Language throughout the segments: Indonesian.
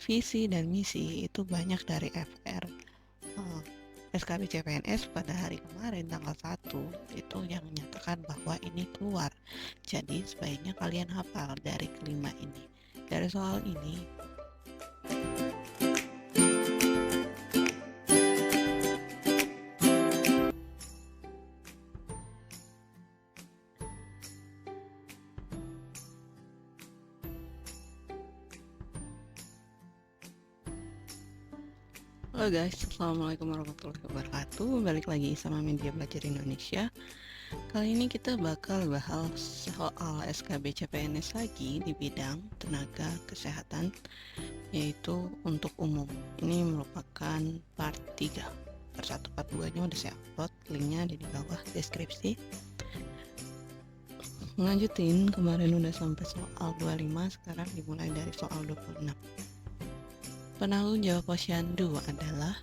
visi dan misi itu banyak dari FR SKB CPNS pada hari kemarin tanggal 1 itu yang menyatakan bahwa ini keluar. Jadi sebaiknya kalian hafal dari kelima ini. Dari soal ini, halo guys, assalamualaikum warahmatullahi wabarakatuh. Balik lagi sama Media Belajar Indonesia. Kali ini kita bakal bahas soal SKB CPNS lagi di bidang tenaga kesehatan, yaitu untuk umum. Ini merupakan part 3. Part 1, part 2 nya udah saya upload, linknya ada di bawah deskripsi. Lanjutin, kemarin udah sampai soal 25, sekarang dimulai dari soal 26. Penanggung jawab posyandu adalah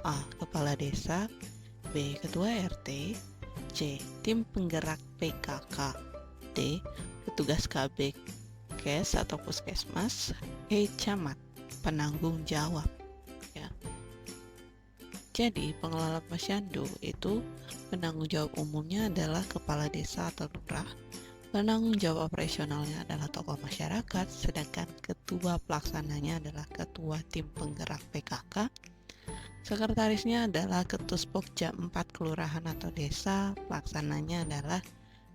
A. Kepala Desa, B. Ketua RT, C. Tim penggerak PKK, D. Petugas KB Kes atau Puskesmas, E. Camat penanggung jawab. Ya. Jadi pengelola posyandu itu penanggung jawab umumnya adalah kepala desa atau lurah. Penanggung jawab operasionalnya adalah tokoh masyarakat, sedangkan ketua pelaksananya adalah ketua tim penggerak PKK. Sekretarisnya adalah ketuspokja 4 kelurahan atau desa, pelaksananya adalah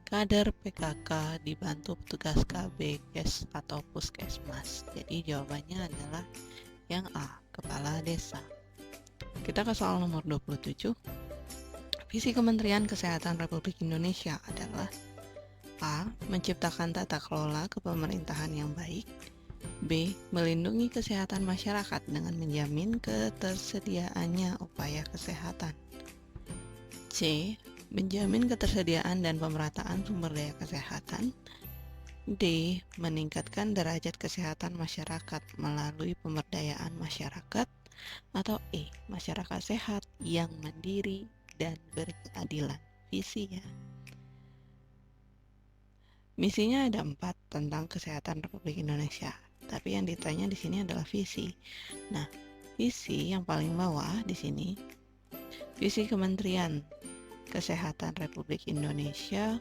kader PKK dibantu petugas KB Kes atau Puskesmas. Jadi jawabannya adalah yang A, kepala desa. Kita ke soal nomor 27. Visi Kementerian Kesehatan Republik Indonesia adalah A. Menciptakan tata kelola kepemerintahan yang baik. B. Melindungi kesehatan masyarakat dengan menjamin ketersediaannya upaya kesehatan. C. Menjamin ketersediaan dan pemerataan sumber daya kesehatan. D. Meningkatkan derajat kesehatan masyarakat melalui pemberdayaan masyarakat. Atau E. Masyarakat sehat yang mandiri dan berkeadilan. Visi ya. Misinya ada 4 tentang kesehatan Republik Indonesia, tapi yang ditanya di sini adalah visi. Nah, visi yang paling bawah di sini, visi Kementerian Kesehatan Republik Indonesia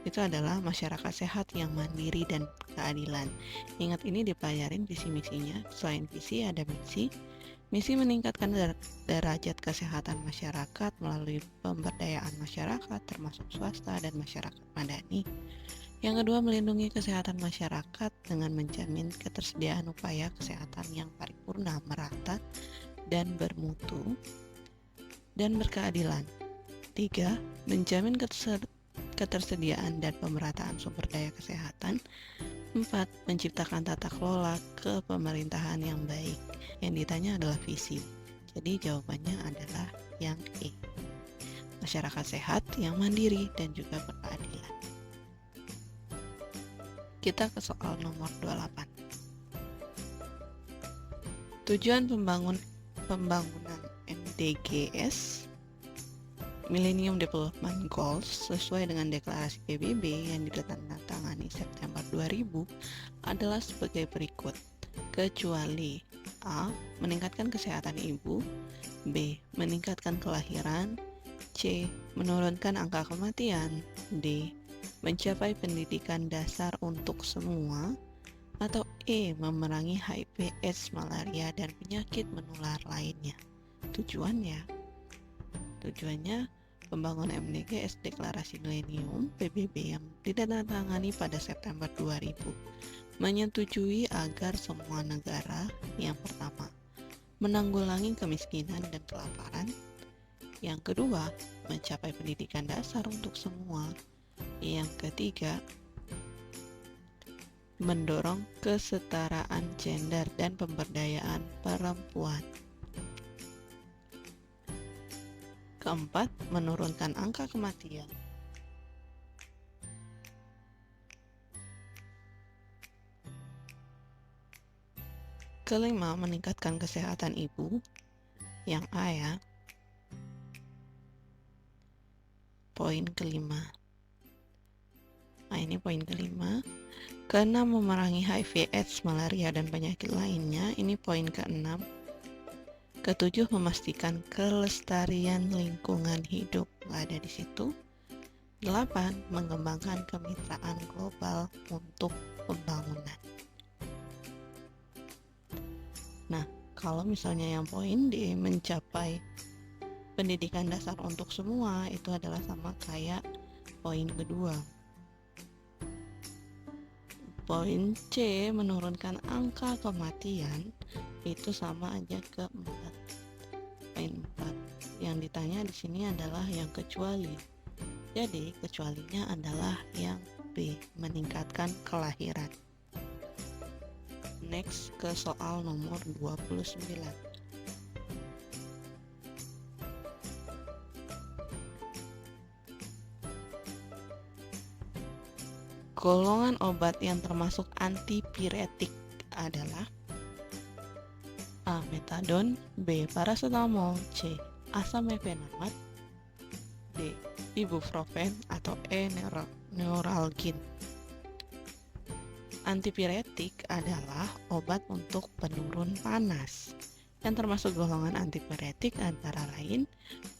itu adalah masyarakat sehat yang mandiri dan keadilan. Ingat, ini dipelajarin visi misinya. Selain visi ada misi. Misi meningkatkan derajat kesehatan masyarakat melalui pemberdayaan masyarakat termasuk swasta dan masyarakat madani. Yang kedua, melindungi kesehatan masyarakat dengan menjamin ketersediaan upaya kesehatan yang paripurna, merata, dan bermutu, dan berkeadilan. 3. Menjamin ketersediaan dan pemerataan sumber daya kesehatan. 4. Menciptakan tata kelola kepemerintahan yang baik. Yang ditanya adalah visi. Jadi jawabannya adalah yang E. Masyarakat sehat yang mandiri dan juga berkeadilan. Kita ke soal nomor 28. Tujuan pembangunan MDGs Millennium Development Goals sesuai dengan deklarasi PBB yang ditandatangani September 2000 adalah sebagai berikut, kecuali A. Meningkatkan kesehatan ibu, B. Meningkatkan kelahiran, C. Menurunkan angka kematian, D. Mencapai pendidikan dasar untuk semua, atau E. Memerangi HIV/AIDS, malaria, dan penyakit menular lainnya. Tujuannya pembangunan MDGs Deklarasi Milenium PBB yang ditandatangani pada September 2000 menyetujui agar semua negara, yang pertama, menanggulangi kemiskinan dan kelaparan, yang kedua, mencapai pendidikan dasar untuk semua, yang ketiga, mendorong kesetaraan gender dan pemberdayaan perempuan. Keempat, menurunkan angka kematian. Kelima, meningkatkan kesehatan ibu. Yang A ya. Poin kelima. Nah, ini poin kelima. Keenam, memerangi HIV, AIDS, malaria, dan penyakit lainnya. Ini poin keenam. Ketujuh, memastikan kelestarian lingkungan hidup. Ada di situ. 8, mengembangkan kemitraan global untuk pembangunan. Nah, kalau misalnya yang poin D, mencapai pendidikan dasar untuk semua, itu adalah sama kayak poin kedua. Poin C, menurunkan angka kematian, itu sama aja ke 4. Poin 4. Yang ditanya di sini adalah yang kecuali. Jadi, kecualinya adalah yang B, meningkatkan kelahiran. Next, ke soal nomor 29. Golongan obat yang termasuk antipiretik adalah A. Metadon, B. Paracetamol, C. Asamefenamat, D. Ibuprofen, atau E. Neuralgin. Antipiretik adalah obat untuk penurun panas. Yang termasuk golongan antipiretik antara lain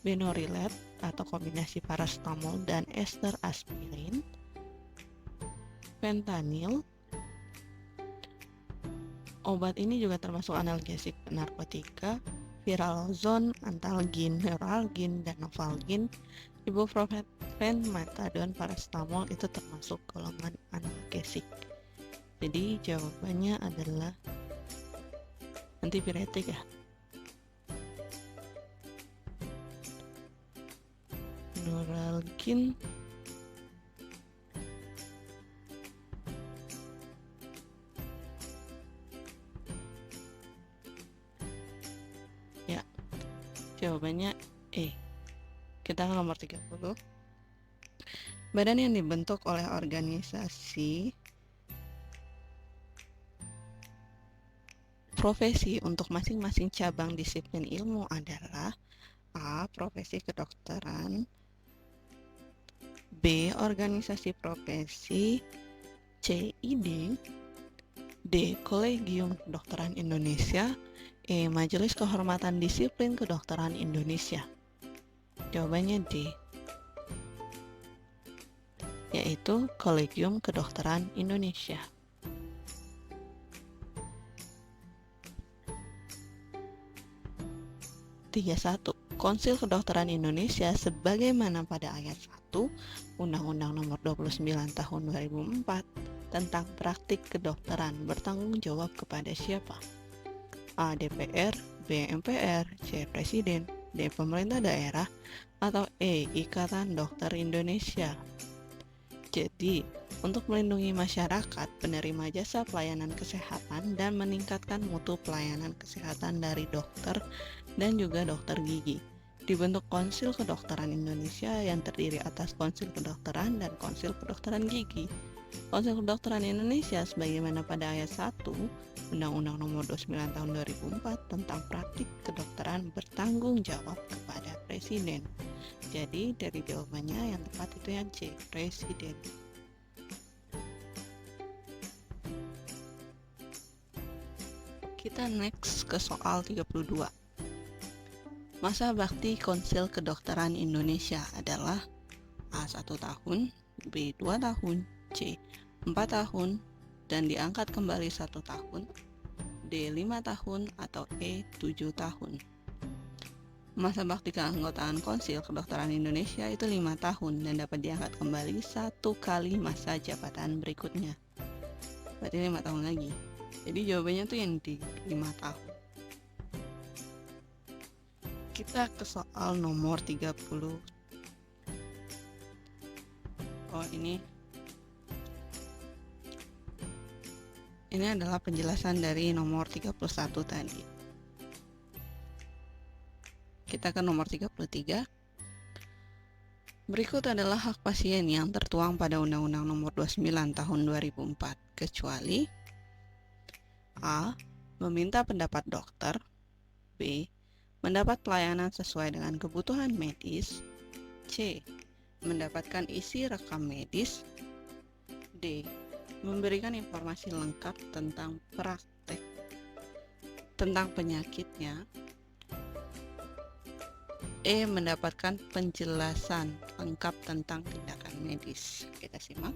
benorilat atau kombinasi paracetamol dan ester aspirin, fentanyl. Obat ini juga termasuk analgesik narkotika, viralozon, antalgin, neuralgin, dan novalgin. Ibuprofen, metadon, paracetamol itu termasuk golongan analgesik. Jadi jawabannya adalah antipiretik ya. Neuralgin ya, jawabannya E. Kita ke nomor 30. Badan yang dibentuk oleh organisasi profesi untuk masing-masing cabang disiplin ilmu adalah A. Profesi kedokteran, B. Organisasi profesi, C. ID, D. Kolegium Kedokteran Indonesia, E. Majelis Kehormatan Disiplin Kedokteran Indonesia. Jawabannya D, yaitu Kolegium Kedokteran Indonesia. 31. Konsil Kedokteran Indonesia sebagaimana pada ayat 1 Undang-Undang Nomor 29 Tahun 2004 tentang praktik kedokteran bertanggung jawab kepada siapa? A. DPR, B. MPR, C. Presiden, D. Pemerintah daerah, atau E. Ikatan Dokter Indonesia. Jadi, untuk melindungi masyarakat penerima jasa pelayanan kesehatan dan meningkatkan mutu pelayanan kesehatan dari dokter dan juga dokter gigi, dibentuk Konsil Kedokteran Indonesia yang terdiri atas Konsil Kedokteran dan Konsil Kedokteran Gigi. Konsil Kedokteran Indonesia sebagaimana pada ayat 1 Undang-Undang Nomor 29 Tahun 2004 tentang praktik kedokteran bertanggung jawab kepada Presiden. Jadi dari jawabannya yang tepat itu yang C, Presiden. Kita next ke soal 32. Masa bakti Konsil Kedokteran Indonesia adalah A. 1 tahun, B. 2 tahun, C. 4 tahun, dan diangkat kembali 1 tahun, D. 5 tahun, atau E. 7 tahun. Masa bakti keanggotaan Konsil Kedokteran Indonesia itu 5 tahun dan dapat diangkat kembali 1 kali masa jabatan berikutnya. Berarti 5 tahun lagi. Jadi jawabannya tuh yang di 5 tahun. Kita ke soal nomor 30. Oh, ini adalah penjelasan dari nomor 31 tadi. Kita ke nomor 33. Berikut adalah hak pasien yang tertuang pada Undang-Undang Nomor 29 Tahun 2004, kecuali A. Meminta pendapat dokter, B. Mendapat pelayanan sesuai dengan kebutuhan medis, C. Mendapatkan isi rekam medis, D. memberikan informasi lengkap tentang praktek, tentang penyakitnya. E. Mendapatkan penjelasan lengkap tentang tindakan medis. Kita simak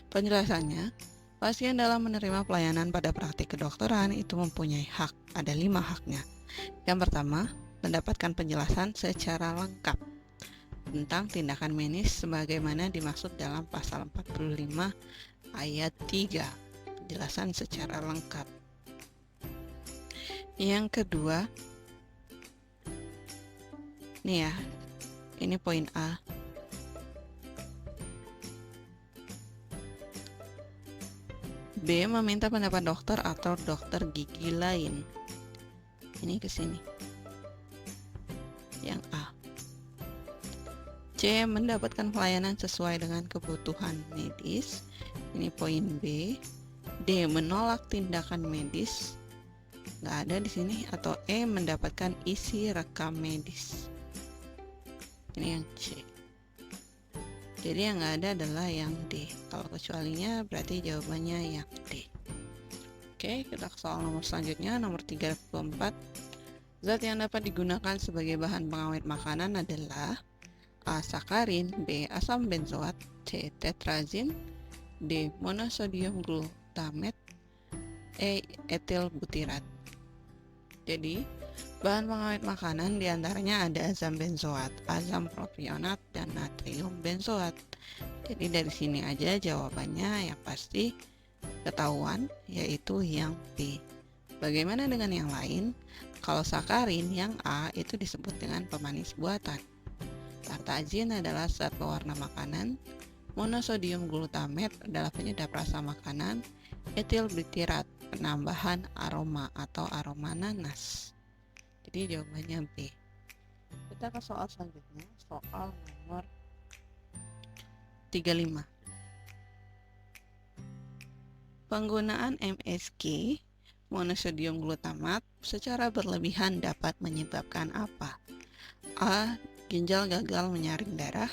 penjelasannya. Pasien dalam menerima pelayanan pada praktik kedokteran itu mempunyai hak. Ada 5 haknya. Yang pertama, mendapatkan penjelasan secara lengkap tentang tindakan medis sebagaimana dimaksud dalam pasal 45 ayat 3. Penjelasan secara lengkap. Yang kedua, nih ya, ini poin A. B. Meminta pendapat dokter atau dokter gigi lain. Ini ke sini. Yang A. C. Mendapatkan pelayanan sesuai dengan kebutuhan medis. Ini poin B. D. Menolak tindakan medis. Nggak ada di sini. Atau E. Mendapatkan isi rekam medis. Ini yang C. Jadi yang nggak ada adalah yang D. Kalau kecualinya berarti jawabannya yang D. Oke, kita ke soal nomor selanjutnya, nomor 34. Zat yang dapat digunakan sebagai bahan pengawet makanan adalah A. Sakarin, B. Asam benzoat, C. Tetrazin, D. Monosodium glutamate, E. Etil butirat. Jadi, bahan pengawet makanan diantaranya ada asam benzoat, asam propionat, dan natrium benzoat. Jadi dari sini aja jawabannya yang pasti ketahuan, yaitu yang B. Bagaimana dengan yang lain? Kalau sakarin, yang A itu disebut dengan pemanis buatan. Tartazin adalah zat pewarna makanan. Monosodium glutamate adalah penyedap rasa makanan. Etil butirat penambahan aroma atau aroma nanas. Jadi jawabannya B. Kita ke soal selanjutnya, soal nomor 35. Penggunaan MSG, monosodium glutamat, secara berlebihan dapat menyebabkan apa? A. Ginjal gagal menyaring darah.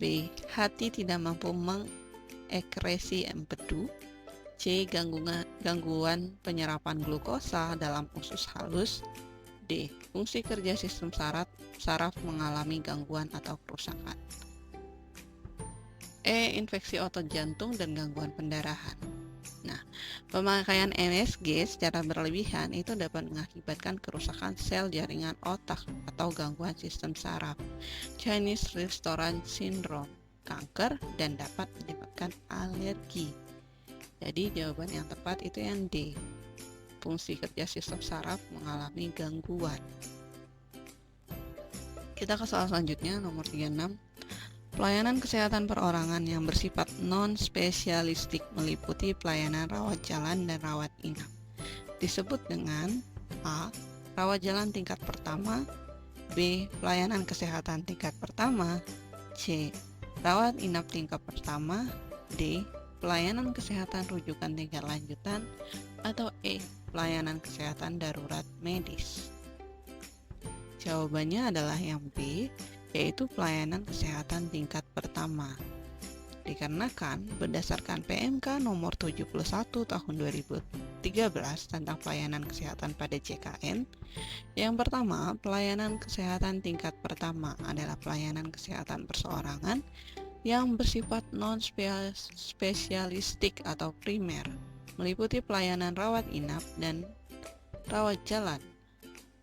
B. Hati tidak mampu mengekresi empedu. C. Gangguan penyerapan glukosa dalam usus halus. D. Fungsi kerja sistem saraf mengalami gangguan atau kerusakan. E. Infeksi otot jantung dan gangguan pendarahan. Nah, pemakaian MSG secara berlebihan itu dapat mengakibatkan kerusakan sel jaringan otak atau gangguan sistem saraf, Chinese Restoration Syndrome, kanker, dan dapat menyebabkan alergi. Jadi jawaban yang tepat itu yang D. Fungsi kerja sistem saraf mengalami gangguan. Kita ke soal selanjutnya, nomor 36. Pelayanan kesehatan perorangan yang bersifat non-spesialistik meliputi pelayanan rawat jalan dan rawat inap. Disebut dengan A. Rawat jalan tingkat pertama, B. Pelayanan kesehatan tingkat pertama, C. Rawat inap tingkat pertama, D. Pelayanan kesehatan rujukan tingkat lanjutan, atau E. Pelayanan kesehatan darurat medis. Jawabannya adalah yang B, yaitu pelayanan kesehatan tingkat pertama. Dikarenakan berdasarkan PMK nomor 71 tahun 2013 tentang pelayanan kesehatan pada JKN, yang pertama, pelayanan kesehatan tingkat pertama adalah pelayanan kesehatan perseorangan yang bersifat non-spesialistik atau primer, meliputi pelayanan rawat inap dan rawat jalan.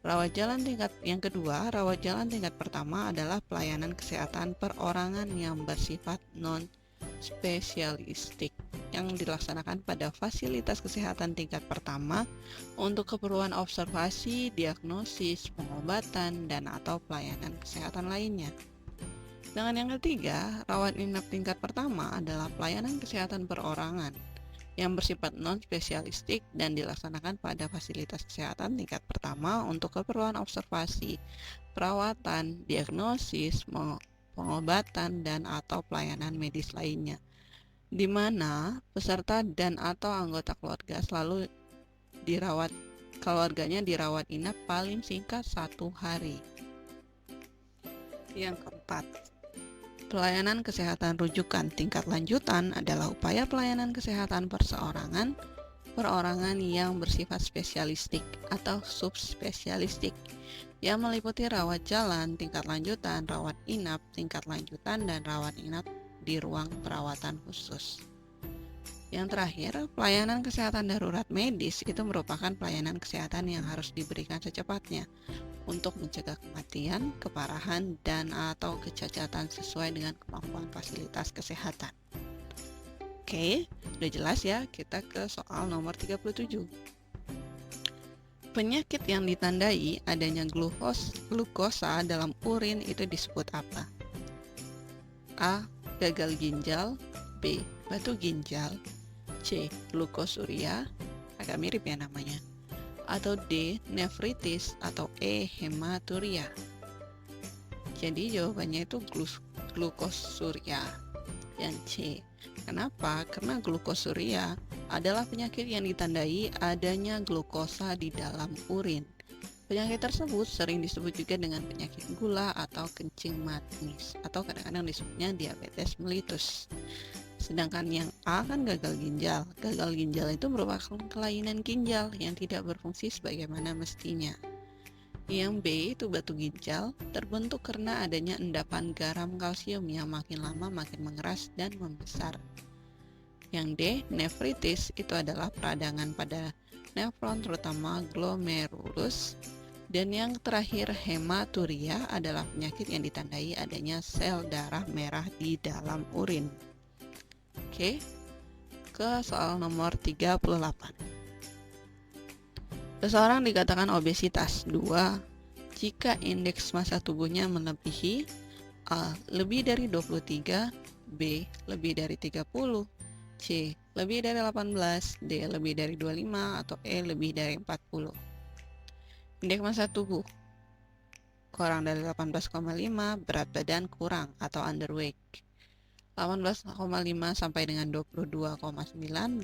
Rawat jalan tingkat yang kedua, rawat jalan tingkat pertama adalah pelayanan kesehatan perorangan yang bersifat non-spesialistik yang dilaksanakan pada fasilitas kesehatan tingkat pertama untuk keperluan observasi, diagnosis, pengobatan, dan atau pelayanan kesehatan lainnya. Dengan yang ketiga, rawat inap tingkat pertama adalah pelayanan kesehatan perorangan yang bersifat non-spesialistik dan dilaksanakan pada fasilitas kesehatan tingkat pertama untuk keperluan observasi, perawatan, diagnosis, pengobatan, dan atau pelayanan medis lainnya, di mana peserta dan atau anggota keluarga keluarganya dirawat inap paling singkat 1 hari. Yang keempat, Pelayanan kesehatan rujukan tingkat lanjutan adalah upaya pelayanan kesehatan perorangan yang bersifat spesialistik atau subspesialistik, yang meliputi rawat jalan tingkat lanjutan, rawat inap tingkat lanjutan, dan rawat inap di ruang perawatan khusus. Yang terakhir, pelayanan kesehatan darurat medis itu merupakan pelayanan kesehatan yang harus diberikan secepatnya untuk mencegah kematian, keparahan, dan atau kecacatan sesuai dengan kemampuan fasilitas kesehatan. Oke, udah jelas ya, kita ke soal nomor 37. Penyakit yang ditandai adanya glukosa dalam urin itu disebut apa? A. Gagal ginjal, B. Batu ginjal, C. Glukosuria, agak mirip ya namanya, atau D. Nefritis, atau E. Hematuria. Jadi jawabannya itu glukosuria yang C. Kenapa? Karena glukosuria adalah penyakit yang ditandai adanya glukosa di dalam urin. Penyakit tersebut sering disebut juga dengan penyakit gula atau kencing manis, atau kadang-kadang disebutnya diabetes mellitus. Sedangkan yang A kan gagal ginjal. Gagal ginjal itu merupakan kelainan ginjal yang tidak berfungsi sebagaimana mestinya. Yang B itu batu ginjal, terbentuk karena adanya endapan garam kalsium yang makin lama makin mengeras dan membesar. Yang D, nefritis, itu adalah peradangan pada nefron terutama glomerulus. Dan yang terakhir, hematuria adalah penyakit yang ditandai adanya sel darah merah di dalam urin. Oke, ke soal nomor 38. Seseorang dikatakan obesitas 2 jika indeks massa tubuhnya melebihi A. Lebih dari 23, B. Lebih dari 30, C. Lebih dari 18, D. Lebih dari 25, atau E. Lebih dari 40. Indeks massa tubuh kurang dari 18,5, berat badan kurang atau underweight. 18,5 sampai dengan 22,9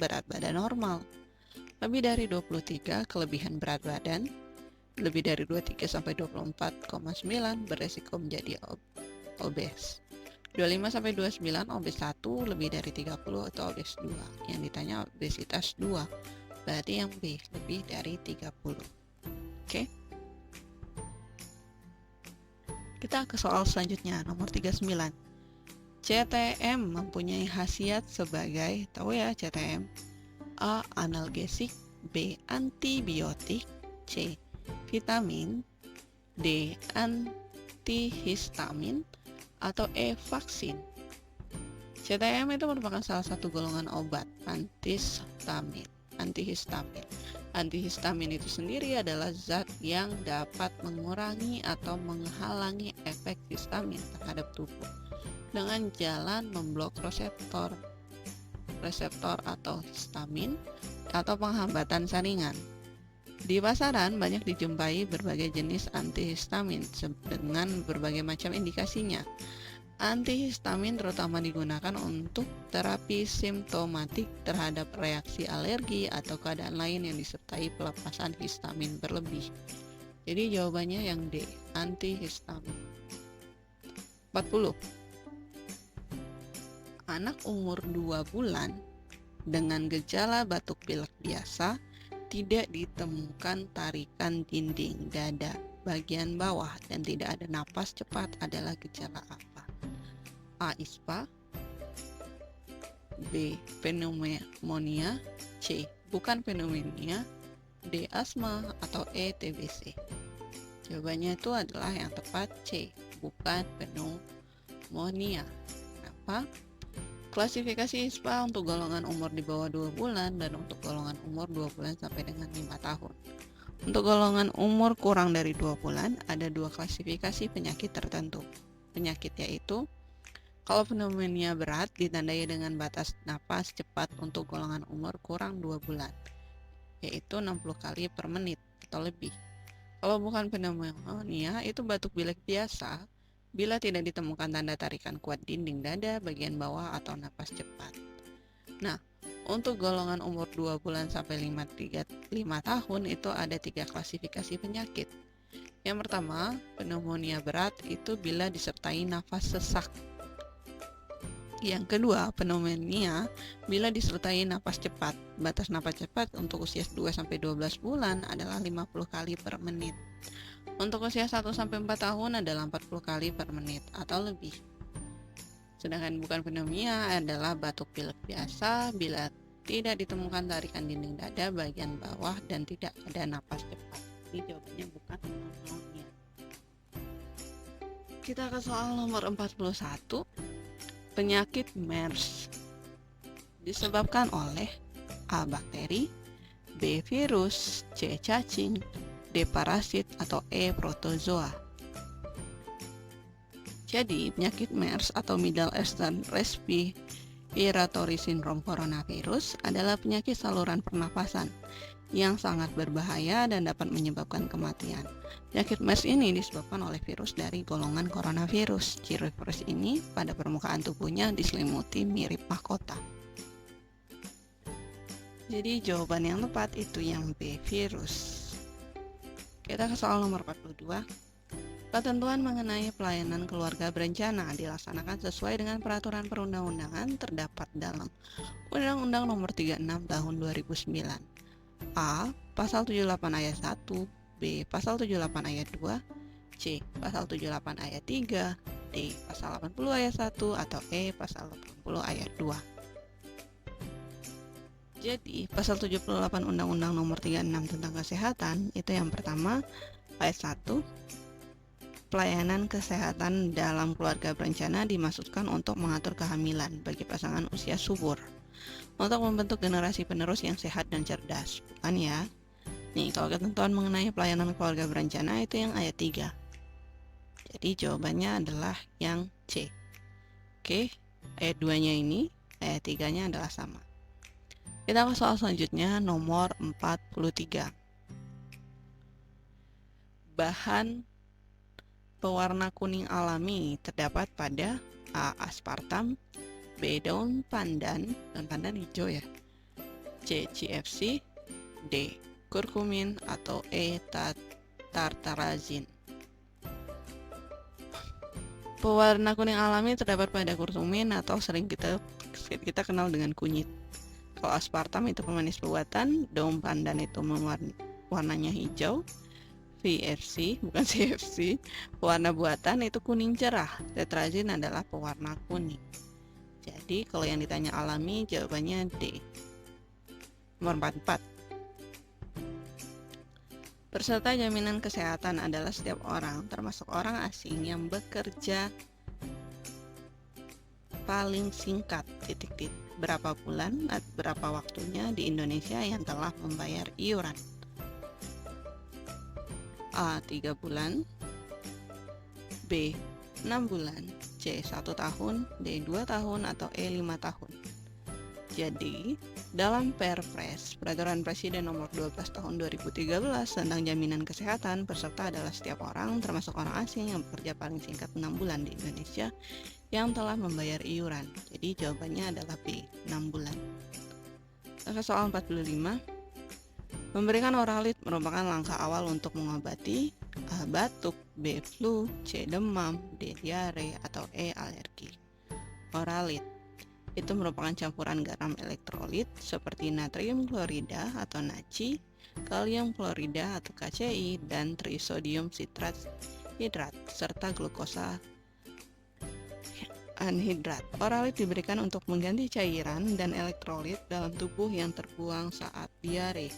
berat badan normal. Lebih dari 23 kelebihan berat badan. Lebih dari 23 sampai 24,9 beresiko menjadi obes. 25 sampai 29 obes 1, lebih dari 30 atau obes 2. Yang ditanya obesitas 2. Berarti yang B lebih dari 30. Oke. Kita ke soal selanjutnya nomor 39. CTM mempunyai khasiat sebagai, tahu ya CTM? A. Analgesik, B. Antibiotik, C. Vitamin, D. Antihistamin, atau E. Vaksin. CTM itu merupakan salah satu golongan obat antihistamin. Antihistamin itu sendiri adalah zat yang dapat mengurangi atau menghalangi efek histamin terhadap tubuh dengan jalan memblok reseptor atau histamin atau penghambatan saringan. Di pasaran banyak dijumpai berbagai jenis antihistamin dengan berbagai macam indikasinya. Antihistamin terutama digunakan untuk terapi simptomatik terhadap reaksi alergi atau keadaan lain yang disertai pelepasan histamin berlebih. Jadi jawabannya yang D, antihistamin. 40. Anak umur 2 bulan dengan gejala batuk pilek biasa tidak ditemukan tarikan dinding dada bagian bawah dan tidak ada napas cepat adalah gejala apa? A. ISPA, B. Pneumonia, C. Bukan pneumonia, D. Asma, atau E. TBC. Jawabannya itu adalah yang tepat C. Bukan pneumonia. Kenapa? Klasifikasi ISPA untuk golongan umur di bawah 2 bulan dan untuk golongan umur 2 bulan sampai dengan 5 tahun. Untuk golongan umur kurang dari 2 bulan, ada 2 klasifikasi penyakit tertentu. Penyakit yaitu, kalau pneumonia berat ditandai dengan batas napas cepat untuk golongan umur kurang 2 bulan, yaitu 60 kali per menit atau lebih. Kalau bukan pneumonia, itu batuk pilek biasa, bila tidak ditemukan tanda tarikan kuat dinding dada bagian bawah atau napas cepat. Nah, untuk golongan umur 2 bulan sampai 5 tahun itu ada 3 klasifikasi penyakit. Yang pertama, pneumonia berat itu bila disertai nafas sesak. Yang kedua, pneumonia bila disertai napas cepat. Batas napas cepat untuk usia 2-12 bulan adalah 50 kali per menit. Untuk usia 1-4 tahun adalah 40 kali per menit atau lebih. Sedangkan bukan pneumonia adalah batuk pilek biasa bila tidak ditemukan tarikan dinding dada bagian bawah dan tidak ada napas cepat. Ini jawabannya bukan pneumonia. Kita ke soal nomor 41. Penyakit MERS disebabkan oleh A. Bakteri, B. Virus, C. Cacing, D. Parasit, atau E. Protozoa. Jadi, penyakit MERS atau Middle Eastern Respiratory Syndrome Coronavirus adalah penyakit saluran pernapasan yang sangat berbahaya dan dapat menyebabkan kematian. Penyakit MERS ini disebabkan oleh virus dari golongan coronavirus. Ciri virus ini pada permukaan tubuhnya diselimuti mirip mahkota. Jadi jawaban yang tepat itu yang B, virus. Kita ke soal nomor 42. Ketentuan mengenai pelayanan keluarga berencana dilaksanakan sesuai dengan peraturan perundang-undangan terdapat dalam Undang-Undang Nomor 36 Tahun 2009. A. Pasal 78 ayat 1, B. Pasal 78 ayat 2, C. Pasal 78 ayat 3, D. Pasal 80 ayat 1, atau E. Pasal 80 ayat 2. Jadi, pasal 78 Undang-Undang Nomor 36 tentang Kesehatan, itu yang pertama, ayat 1, pelayanan kesehatan dalam keluarga berencana dimaksudkan untuk mengatur kehamilan bagi pasangan usia subur, untuk membentuk generasi penerus yang sehat dan cerdas, bukan ya? Nih, kalau ketentuan mengenai pelayanan keluarga berencana itu yang ayat 3. Jadi jawabannya adalah yang C. Oke, ayat 2-nya ini, ayat 3-nya adalah sama. Kita ke soal selanjutnya, nomor 43. Bahan pewarna kuning alami terdapat pada A. Aspartam, B. Daun pandan hijau ya, C. CFC, D. Kurkumin, atau E. Tartarazin. Pewarna kuning alami terdapat pada kurkumin atau sering kita kenal dengan kunyit. Kalau aspartam itu pemanis buatan, daun pandan itu warnanya hijau, VFC bukan CFC, pewarna buatan itu kuning cerah, tetrazin adalah pewarna kuning. Jadi kalau yang ditanya alami jawabannya D. Nomor 44. Peserta jaminan kesehatan adalah setiap orang, termasuk orang asing yang bekerja paling singkat berapa bulan atau berapa waktunya di Indonesia yang telah membayar iuran. A. 3 bulan, B. 6 bulan, C. 1 tahun, D. 2 tahun, atau E. 5 tahun. Jadi, dalam Perpres, Peraturan Presiden Nomor 12 Tahun 2013 tentang jaminan kesehatan, peserta adalah setiap orang, termasuk orang asing yang bekerja paling singkat 6 bulan di Indonesia yang telah membayar iuran. Jadi jawabannya adalah B, 6 bulan. Soal 45. Memberikan oralit merupakan langkah awal untuk mengobati A. batuk, B. flu, C. demam, D. diare, atau E. alergi. Oralit itu merupakan campuran garam elektrolit seperti natrium klorida atau NaCl, kalium klorida atau KCl, dan trisodium sitrat hidrat serta glukosa anhidrat. Oralit diberikan untuk mengganti cairan dan elektrolit dalam tubuh yang terbuang saat diare.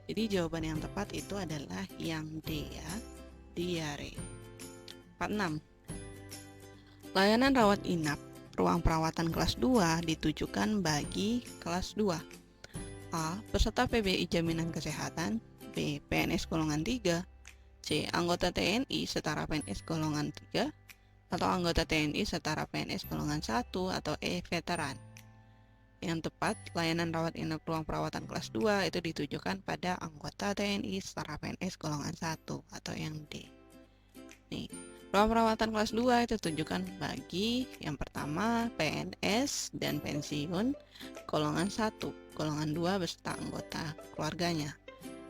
Jadi jawaban yang tepat itu adalah yang D ya, diare. 46. Layanan rawat inap ruang perawatan kelas 2 ditujukan bagi kelas 2. A. Peserta PBI Jaminan Kesehatan, B. PNS golongan 3, C. Anggota TNI setara PNS golongan 3, atau anggota TNI setara PNS golongan 1, atau E. Veteran. Yang tepat, layanan rawat inap ruang perawatan kelas 2 itu ditujukan pada anggota TNI setara PNS golongan 1, atau yang D. Nih, ruang perawatan kelas 2 itu tujukan bagi yang pertama PNS dan pensiun golongan 1, golongan 2 beserta anggota keluarganya.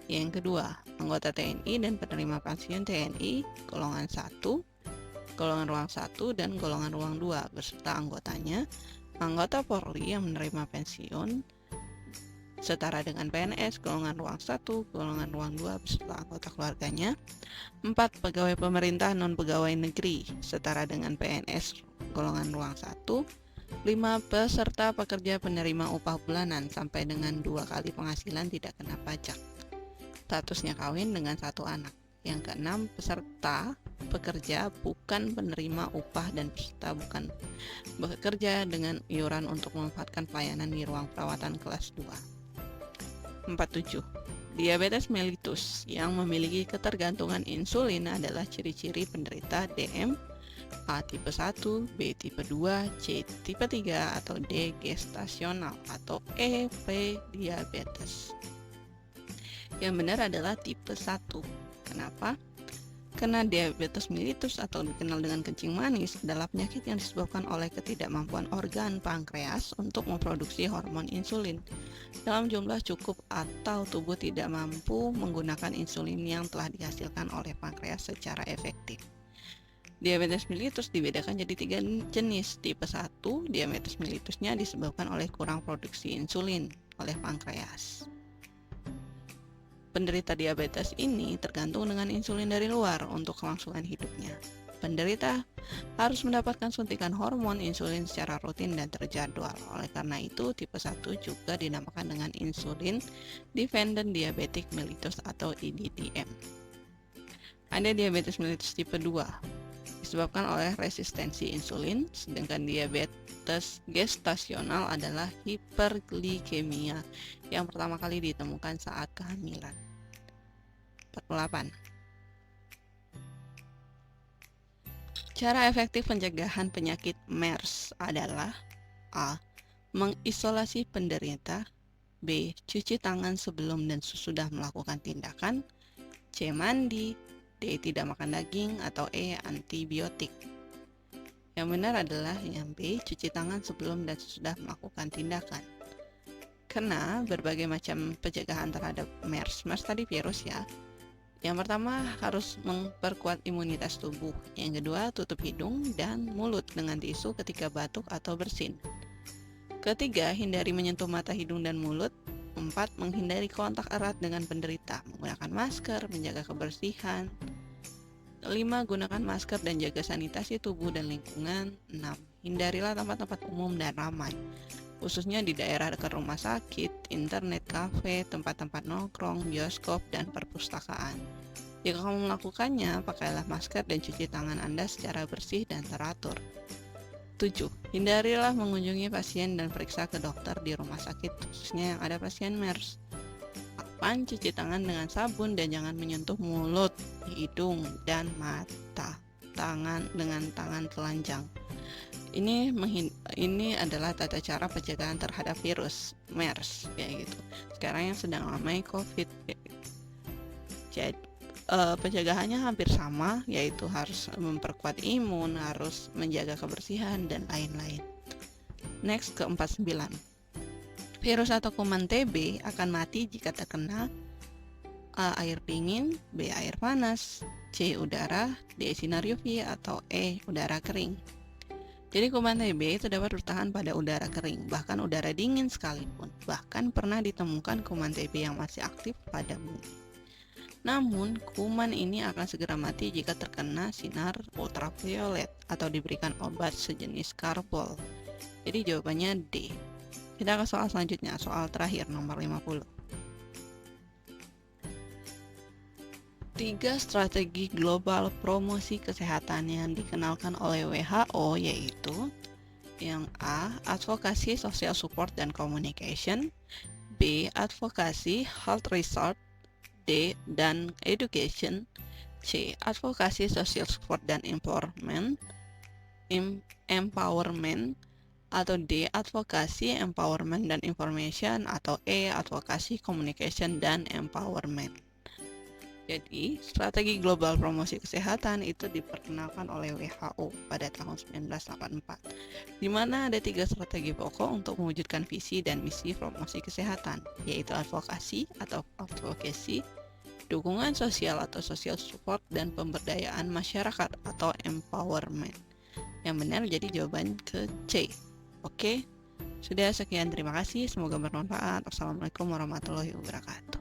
Yang kedua, anggota TNI dan penerima pensiun TNI golongan 1, golongan ruang 1 dan golongan ruang 2 beserta anggotanya. Anggota Polri yang menerima pensiun setara dengan PNS golongan ruang 1, golongan ruang 2 beserta anggota keluarganya. 4. Pegawai pemerintah non-pegawai negeri setara dengan PNS golongan ruang 1. 5. Peserta pekerja penerima upah bulanan sampai dengan 2 kali penghasilan tidak kena pajak. Statusnya kawin dengan 1 anak. Yang keenam, peserta pekerja bukan penerima upah dan peserta bukan bekerja dengan iuran untuk memanfaatkan pelayanan di ruang perawatan kelas 2. 47. Diabetes mellitus yang memiliki ketergantungan insulin adalah ciri-ciri penderita DM, A tipe 1, B tipe 2, C tipe 3, atau D gestasional, atau E pre-diabetes. Yang benar adalah tipe 1. Kenapa? Karena diabetes mellitus atau dikenal dengan kencing manis adalah penyakit yang disebabkan oleh ketidakmampuan organ pankreas untuk memproduksi hormon insulin dalam jumlah cukup atau tubuh tidak mampu menggunakan insulin yang telah dihasilkan oleh pankreas secara efektif. Diabetes mellitus dibedakan jadi 3 jenis. Tipe 1, diabetes mellitusnya disebabkan oleh kurang produksi insulin oleh pankreas. Penderita diabetes ini tergantung dengan insulin dari luar untuk kelangsungan hidupnya. Penderita harus mendapatkan suntikan hormon insulin secara rutin dan terjadwal. Oleh karena itu, tipe 1 juga dinamakan dengan insulin dependent diabetic mellitus atau IDDM. Ada diabetes mellitus tipe 2 disebabkan oleh resistensi insulin, sedangkan diabetes gestasional adalah hiperglikemia yang pertama kali ditemukan saat kehamilan. 48. Cara efektif pencegahan penyakit MERS adalah A. Mengisolasi penderita, B. Cuci tangan sebelum dan sesudah melakukan tindakan, C. Mandi, D. Tidak makan daging, atau E. Antibiotik. Yang benar adalah yang B. Cuci tangan sebelum dan sesudah melakukan tindakan. Karena berbagai macam pencegahan terhadap MERS tadi virus ya. Yang pertama harus memperkuat imunitas tubuh. Yang kedua tutup hidung dan mulut dengan tisu ketika batuk atau bersin. Ketiga, hindari menyentuh mata, hidung, dan mulut. 4. Menghindari kontak erat dengan penderita, menggunakan masker, menjaga kebersihan. 5. Gunakan masker dan jaga sanitasi tubuh dan lingkungan. 6. Hindarilah tempat-tempat umum dan ramai, khususnya di daerah dekat rumah sakit, internet kafe, tempat-tempat nongkrong, bioskop, dan perpustakaan. Jika kamu melakukannya, pakailah masker dan cuci tangan Anda secara bersih dan teratur. 7. Hindarilah mengunjungi pasien dan periksa ke dokter di rumah sakit, khususnya yang ada pasien MERS. 8. Cuci tangan dengan sabun dan jangan menyentuh mulut, hidung, dan mata dengan tangan telanjang. Ini adalah tata cara pencegahan terhadap virus MERS kayak gitu. Sekarang yang sedang ramai COVID. Jadi pencegahannya hampir sama, yaitu harus memperkuat imun, harus menjaga kebersihan, dan lain-lain. Next, ke 49. Virus atau kuman TB akan mati jika terkena A. Air dingin, B. Air panas, C. Udara, D. Sinar UV, atau E. Udara kering. Jadi kuman TB itu dapat bertahan pada udara kering, bahkan udara dingin sekalipun. Bahkan pernah ditemukan kuman TB yang masih aktif pada bumi. Namun, kuman ini akan segera mati jika terkena sinar ultraviolet atau diberikan obat sejenis karbol. Jadi jawabannya D. Kita ke soal selanjutnya, soal terakhir nomor 50. 3 strategi global promosi kesehatan yang dikenalkan oleh WHO yaitu yang A. Advokasi social support dan communication, B. Advokasi health research, D. Dan education, C. Advokasi social support dan empowerment, atau D. Advokasi empowerment dan information, atau E. Advokasi communication dan empowerment. Jadi, strategi global promosi kesehatan itu diperkenalkan oleh WHO pada tahun 1984, di mana ada 3 strategi pokok untuk mewujudkan visi dan misi promosi kesehatan, yaitu advokasi atau advocacy, dukungan sosial atau social support, dan pemberdayaan masyarakat atau empowerment. Yang benar jadi jawaban ke C. Oke, sudah sekian, terima kasih, semoga bermanfaat. Wassalamualaikum warahmatullahi wabarakatuh.